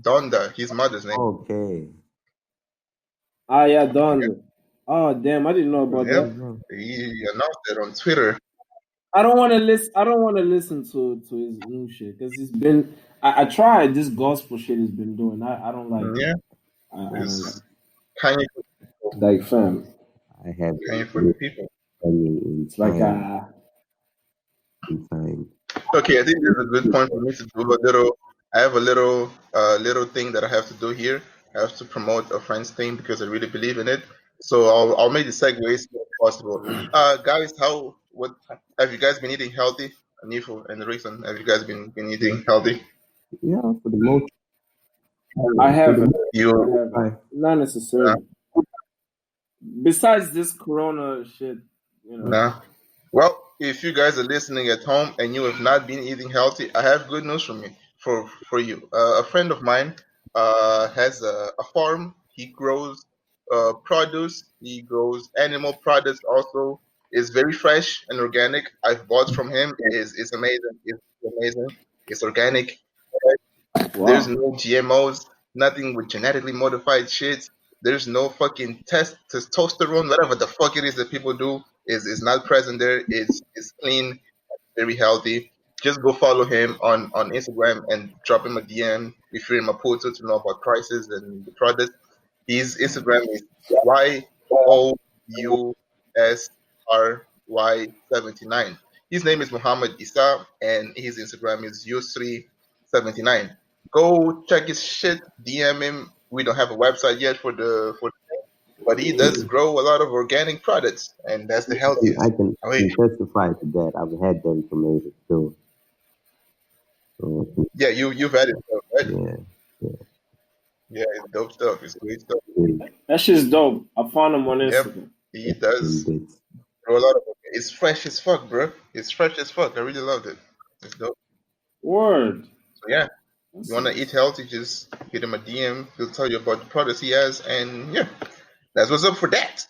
Donda, his mother's name. Okay. Ah, yeah, done. Oh, damn, I didn't know about Yep, that. Mhm. he announced it on Twitter. I don't want to listen. I don't want to listen to his new shit because he's been. I tried this gospel shit he's been doing. I don't like it. Yeah, I don't like it's Kanye, like fam. I have Kanye for the people. money in It's like time. In time. Okay, I think this is a good point for me to do a little. I have a little thing that I have to do here. I have to promote a friend's thing because I really believe in it. So I'll make the segue as soon as possible. Guys, what have you guys been eating healthy? Anifo and Rickson, have you guys been eating healthy? Yeah, for the most I for the haven't. most I You, haven't. part. Not uh, necessarily. Besides this Corona shit, you know. nah. Well, if you guys are listening at home and you have not been eating healthy, I have good news for you. A friend of mine has a farm. He grows produce. He grows animal products also. It's very fresh and organic. I've bought from him. It's amazing. It's amazing. It's organic. There's Wow. no GMOs, nothing with genetically modified shit. There's no fucking testosterone, whatever the fuck it is that people do is not present there. It's clean, very healthy. Just go follow him on Instagram and drop him a DM if you're in Maputo to know about prices and the product. His Instagram is YOUSRY79. His name is Muhammad Isa, and his Instagram is Yusri79. Go check his shit, DM him. We don't have a website yet but he does grow a lot of organic products, and that's the I healthiest. can Oh, wait. testify to that. I've had them tomatoes too. So, Yeah, you've had it, right? yeah, Yeah, it's dope stuff. It's great stuff. That shit's dope. I found him on Yep, Instagram. he does indeed. grow a lot of. It's fresh as fuck, bro. It's fresh as fuck. I really loved it. It's dope. Word. So yeah, That's you wanna eat healthy, just hit him a DM. He'll tell you about the products he has, and yeah, that's what's up for that.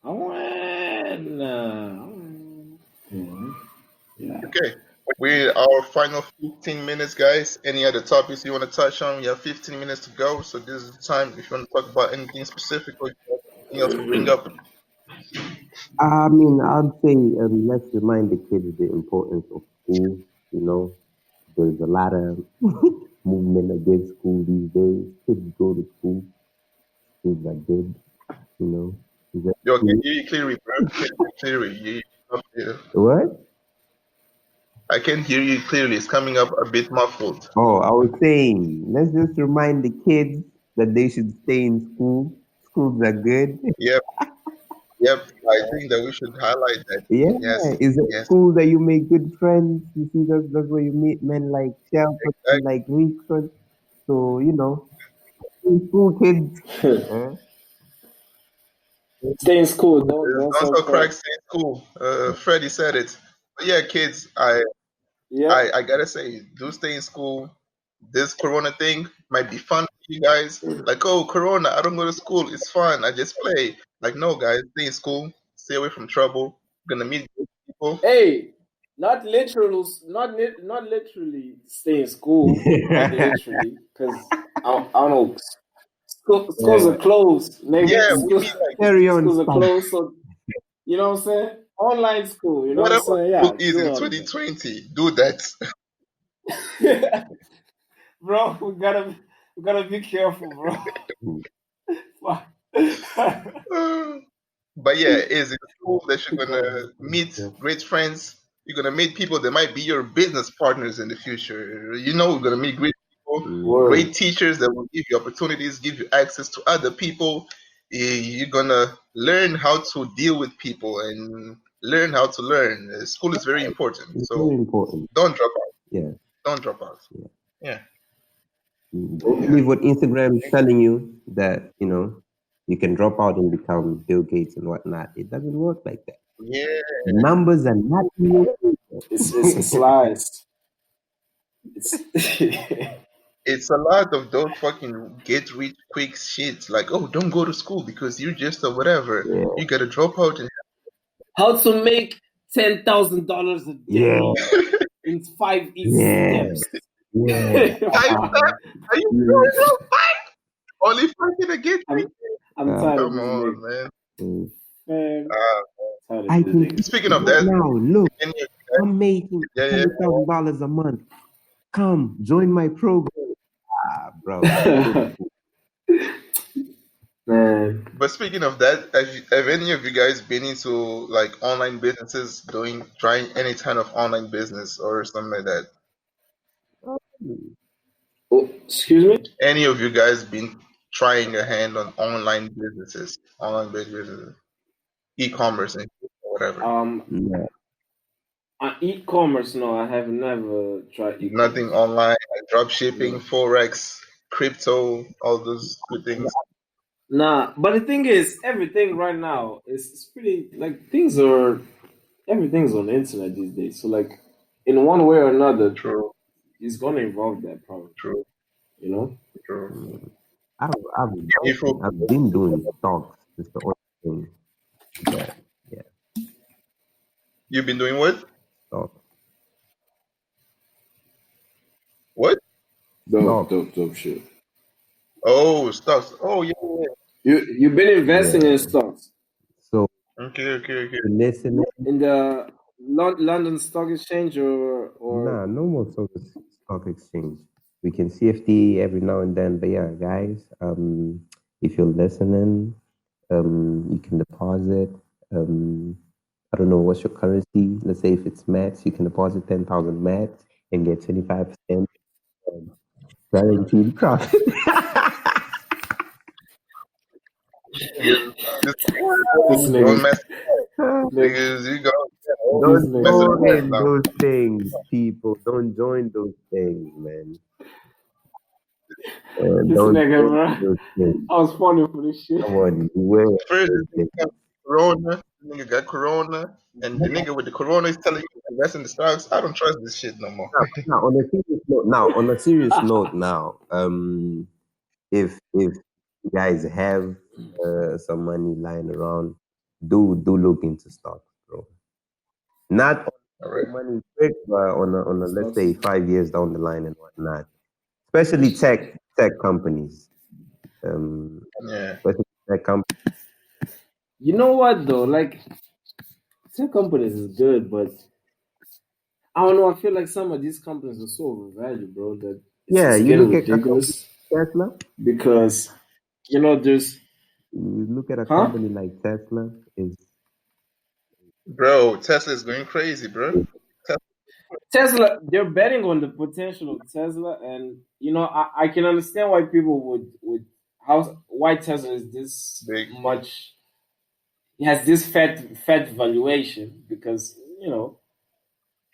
I went. Yeah. Okay, we're our final 15 minutes, guys. Any other topics you want to touch on? We have 15 minutes to go, so this is the time if you want to talk about anything specific or anything else to bring up. I mean, I'd say let's remind the kids the importance of school. You know, there's a lot of movement against school these days. Kids go to school. Schools are good. You know. Is that Yo, I can true? hear you clearly, bro. I can hear you clearly. What? I can hear you clearly. It's coming up a bit muffled. Oh, I was saying, let's just remind the kids that they should stay in school. Schools are good. Yep, yep. I think that we should highlight that. Yeah, Yes, is it yes. school that you make good friends? You see, that's where you meet men like Shelton, Exactly. like RICKSSON. So, you know, school kids. Eh? Stay in school. Don't Don't sell sell crack. crack, stay in school. Freddie said it. But yeah, kids, I Yep. I, I gotta say, do stay in school. This Corona thing might be fun for you guys. Like, oh, Corona, I don't go to school. It's fun. I just play. Like, no, guys, stay in school. Stay away from trouble. Gonna meet good people. Hey, not literal, not literally stay in school. Not literally, because I don't know. Schools Yeah. are closed, Yeah, nigga. we mean like Carry on, Schools are son. closed, so you know what I'm saying. Online school, you know what what I'm about saying. school Yeah, is do in all of 2020? Do that. that. Bro, we gotta be careful, bro. Fuck. But yeah, it's in school that you're We gotta gonna be meet careful. great friends. You're gonna meet people that might be your business partners in the future. You know, you're gonna meet great people, Word. great teachers that will give you opportunities, give you access to other people. You're gonna learn how to deal with people and learn how to learn. School is very important, It's very so important. don't drop out. Yeah. Don't drop out. Yeah. Yeah, Don't yeah, believe what Instagram is telling you that, you know, you can drop out and become Bill Gates and whatnot. It doesn't work like that. yeah. Numbers are not in your It's lies. It's It's a lot of those fucking get rich quick shit. Like, oh, don't go to school because you're just a whatever. Yeah. You gotta drop out and how to make $10,000 a Yeah. day in 5 easy Yeah. steps. Yeah. are you Mm, sure? Only fucking a get rich? I'm uh, tired of Come this on, nigga. man. mm. Man, Uh, tired I of this can nigga. Speaking of right that, now. Look, any of I'm making yeah, yeah. $100,000 a month. Come join my program, bro. Man, But speaking of that, have any of you guys been into like online businesses, trying any kind of online business or something like that? oh, excuse me. Any of you guys been trying a hand on online based businesses, e-commerce and whatever? Yeah. E-commerce. No, I have never tried Nothing e-commerce. online, like drop shipping, No. forex, crypto, all those good things. Nah, but the thing is, everything right now is pretty like things are everything's on the internet these days. So like, in one way or another, True, it's gonna involve that probably. true, You know. true. I've, I've, If you, I've been doing stocks. It's the only thing that, yeah, you've been doing what? stocks. What? Dope shit. Oh, stocks. Oh, yeah. You've been investing in stocks So Okay. listening. in the London Stock Exchange or Nah, no more stock exchange. We can CFD every now and then, but yeah, guys, if you're listening, you can deposit. I don't know what's your currency. Let's say if it's mats, you can deposit 10,000 mats and get 25% guaranteed profit. Just this don't nigga. mess Nigga, because you go this Don't mess with nigga. that join now. those things, people. Don't join those things, man. This Don't nigga, join bro. those things. I was falling for this shit. Come on, beware of First, those the things. nigga got corona. The nigga got corona, and the nigga with the corona is telling you to invest in the stocks. I don't trust this shit no more. On a serious note, if you guys have some money lying around, do look into stocks, bro. Not All right. money quick, but on a let's Stocks. say 5 years down the line and whatnot. Especially tech companies. Yeah. Especially tech companies. You know what though? Like tech companies is good, but I don't know. I feel like some of these companies are so overvalued, bro. That Yeah, it's you getting look at a company ridiculous like Tesla. because there's You look at a huh? company like Tesla. Is Bro, Tesla is going crazy, bro. Tesla, they're betting on the potential of Tesla, and I can understand why people would why Tesla is this Big. much. It has this fat valuation because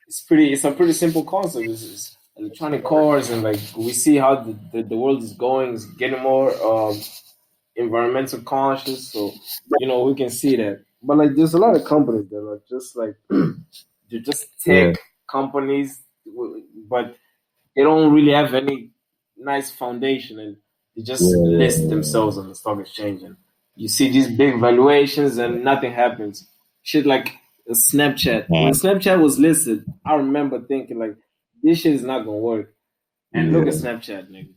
it's a pretty simple concept. It's electronic cars, and like we see how the world is going, is getting more environmental conscious. So we can see that. But like, there's a lot of companies that are just like they're just yeah, tech companies, but they don't really have any nice foundation, and they just list yeah, themselves on the stock exchange, and you see these big valuations and nothing happens. Shit like Snapchat. When Snapchat was listed, I remember thinking like, this shit is not gonna work. And look at yeah, Snapchat, nigga.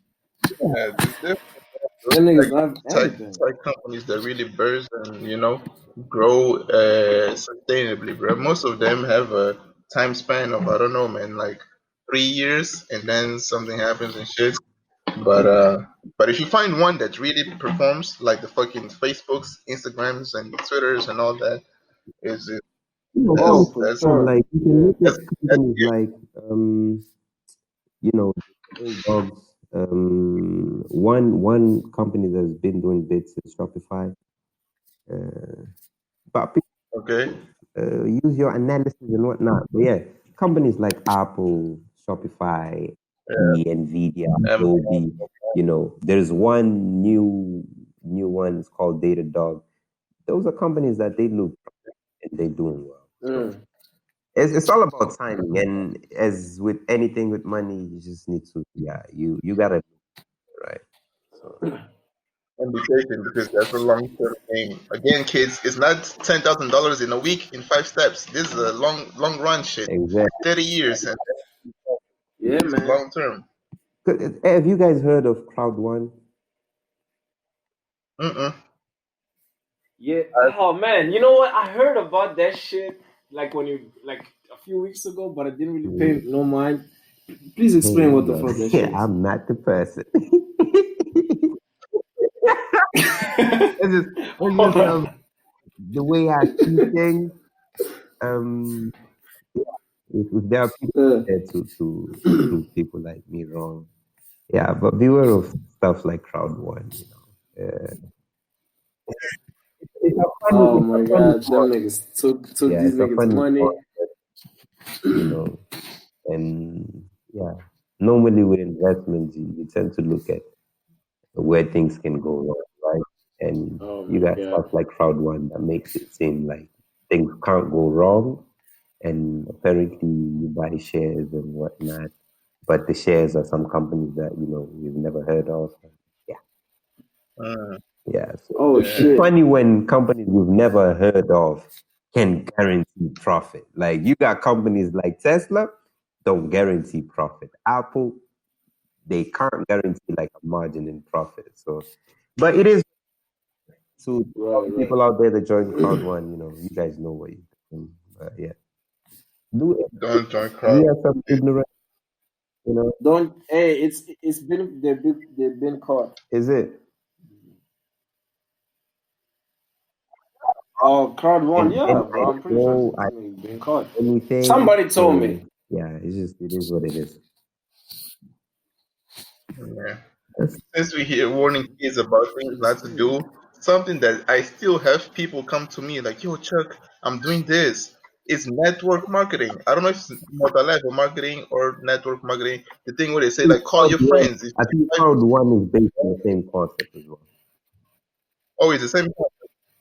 Yeah, there's Them niggas like don't have tech anything. tech companies that really burst and grow sustainably, bro. Most of them have a time span of, I don't know, man, like 3 years, and then something happens and shit. But if you find one that really performs, like the fucking Facebooks, Instagrams, and Twitters and all that, is it Oh, some for that's sure. like you can Yeah. look at that's companies like old dogs. One company that's been doing bits is Shopify. But okay. use your analysis and whatnot. But yeah, companies like Apple, Shopify, Nvidia, Um, Adobe. There's one new one. It's called Datadog. Those are companies that they look and they're doing well. So Mm. it's all about timing, and as with anything with money, you just need to you gotta right. So and be patient because that's a long term game. Again, kids, it's not $10,000 in a week in 5 steps. This is a long run shit. exactly. 30 years, and Yeah, this is man. long term. Have you guys heard of Crowd One? Mm-mm. Yeah. Oh man, you know what? I heard about that shit like like a few weeks ago, but I didn't really pay no mind. Please Hey, explain what the bro, fuck that shit is. I'm not the person. It's just the way I see things. Um, if there are people Uh, there to prove people like me wrong, yeah, but beware of stuff like Crowd One. oh It's a my funny god, them thought. niggas took Yeah, these it's a niggas funny money. thought, you know. And yeah, normally with investments, you tend to look at where things can go wrong, right? And Oh you my got god. stuff like Crowd One that makes it seem like things can't go wrong. And apparently, you buy shares and whatnot, but the shares are some companies that you've never heard of. Yeah, Mm, yeah. So Oh it's yeah. shit. funny when companies we've never heard of can guarantee profit. Like you got companies like Tesla don't guarantee profit. Apple they can't guarantee like a margin in profit. So, but it is to all the people out there that join Crowd One. You guys know what you're doing. But yeah, Don't join we crowd. are some ignorant. Don't. Hey, it's been they've been caught. Is it? Oh, Crowd One, And yeah, I bro. I'm pretty sure know they've been caught. anything. Somebody told me. Yeah, it is what it is. Yeah. Since we hear warning kids about things not to do, something that I still have people come to me like, yo, Chuck, I'm doing this. It's network marketing. I don't know if it's multi-level marketing or network marketing. The thing where they say like, call your friends. I think Crowd One is based on the same concept as well. Oh, it's the same.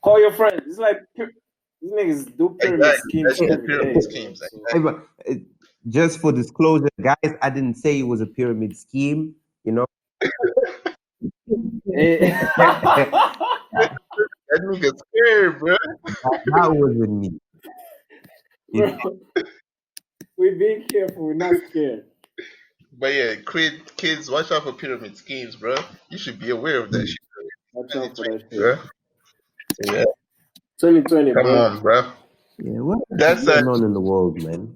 Call your friends. It's like these niggas do pyramid Exactly. schemes That's every pyramid day. schemes. So. Hey, but, just for disclosure, guys, I didn't say it was a pyramid scheme. Hey. That nigga scared, bro. That wasn't me. Bro, we're being careful. We're not scared. But yeah, kids, watch out for pyramid schemes, bro. You should be aware of that shit. Watch out for that Bro. shit. Yeah. 2020, Come bro. on, bro. Yeah, what That's going on in the world, man?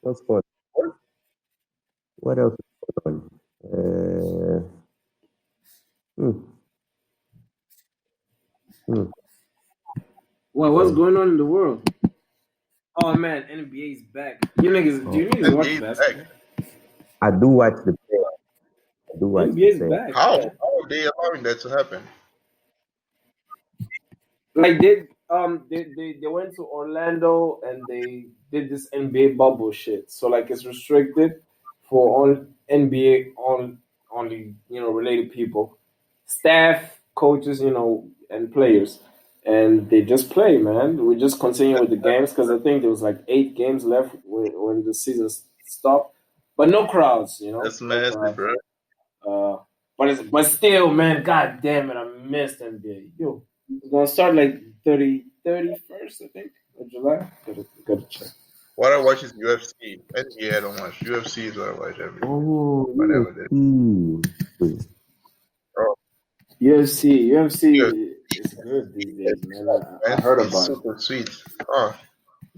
What's going on? What else is going on? Well, what's going on in the world? Oh man, NBA's back. You niggas, do you niggas watch NBA's basketball? back. I do watch the play. I do watch NBA's the play. back. How are they allowing that to happen? Like they went to Orlando and they did this NBA bubble shit. So like it's restricted for all NBA only related people, staff, coaches, and players, and they just play, man. We just continue with the games because I think there was like 8 games left when the season stopped, but no crowds, That's no massive, crowds. bro. But still, man, god damn it, I missed NBA. Yo, it's gonna start like 31st, I think, of July. Gotta check. What I watch is UFC. NBA I don't watch. UFC is what I watch every whenever. Bro, UFC is good these days, man. I heard it's about it. super sweet. Oh,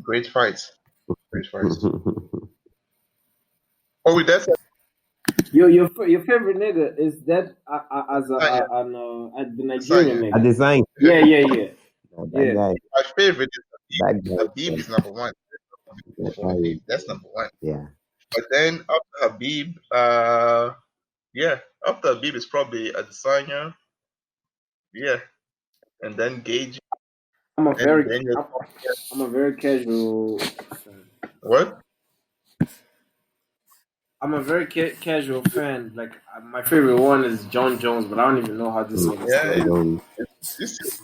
great fights. Great fights. Oh, with that, Your favorite nigga is that the Nigerian I nigga. designed Yeah. that guy. my favorite is That Habib. guy. Habib is number one. That That's number one. yeah. But then after Habib, after Habib is probably Adesanya. Yeah, and then Gage. I'm a And very then I'm a very casual fan. what? I'm a very casual fan. Like my favorite one is John Jones, but I don't even know how this nigga Yeah, this is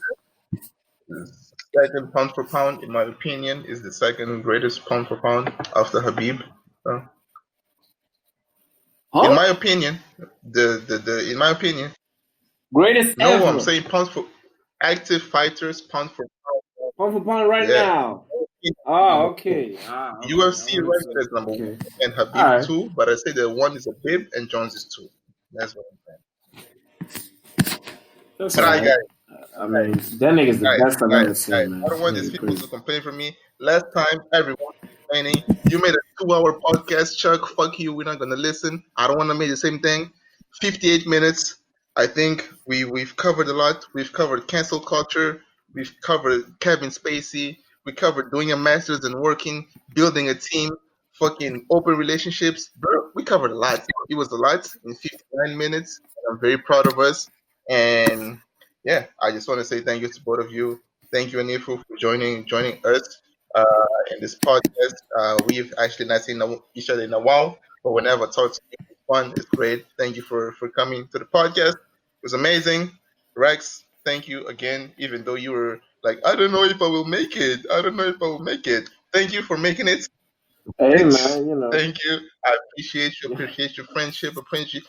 second pound for pound, in my opinion, is the second greatest pound for pound after Habib. In my opinion, in my opinion, greatest no, ever. I'm saying pound for active fighters, pound for pound. Pound for pound right now. Okay. UFC right there is number one and Habib 2, but I say that one is Habib and Jones is 2. That's what I'm saying. That's right, guys. I mean, that nigga's the best I've ever seen, man. I don't want these people to complain for me. Last time, everyone was complaining. You made a 2-hour podcast, Chuck. Fuck you. We're not going to listen. I don't want to make the same thing. 58 minutes. I think we've covered a lot. We've covered cancel culture. We've covered Kevin Spacey. We covered doing a master's and working, building a team, fucking open relationships. Bro, we covered a lot. It was a lot in 59 minutes. I'm very proud of us. And yeah, I just want to say thank you to both of you. Thank you, Anifu, for joining us in this podcast. We've actually not seen each other in a while, but whenever I talk to you, it's fun. It's great. Thank you for coming to the podcast. It was amazing. Rex, thank you again, even though you were like, I don't know if I will make it. I don't know if I will make it. Thank you for making it. Hey, man, Thank you. I appreciate your friendship. Appreciate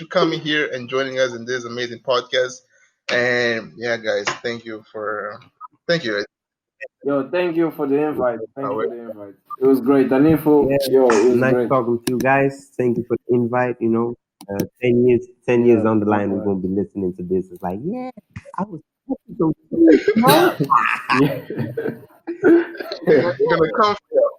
you coming here and joining us in this amazing podcast. And yeah, guys, thank you. Yo, thank you for the invite. Thank you Away. for the invite. It was great. Anifo, Yeah, yo, it was nice great. talking to you guys. Thank you for the invite. 10 years Yeah, down the line, we're likewise. gonna be listening to this. It's like, yeah, I was so serious, Yeah. Gonna come for you.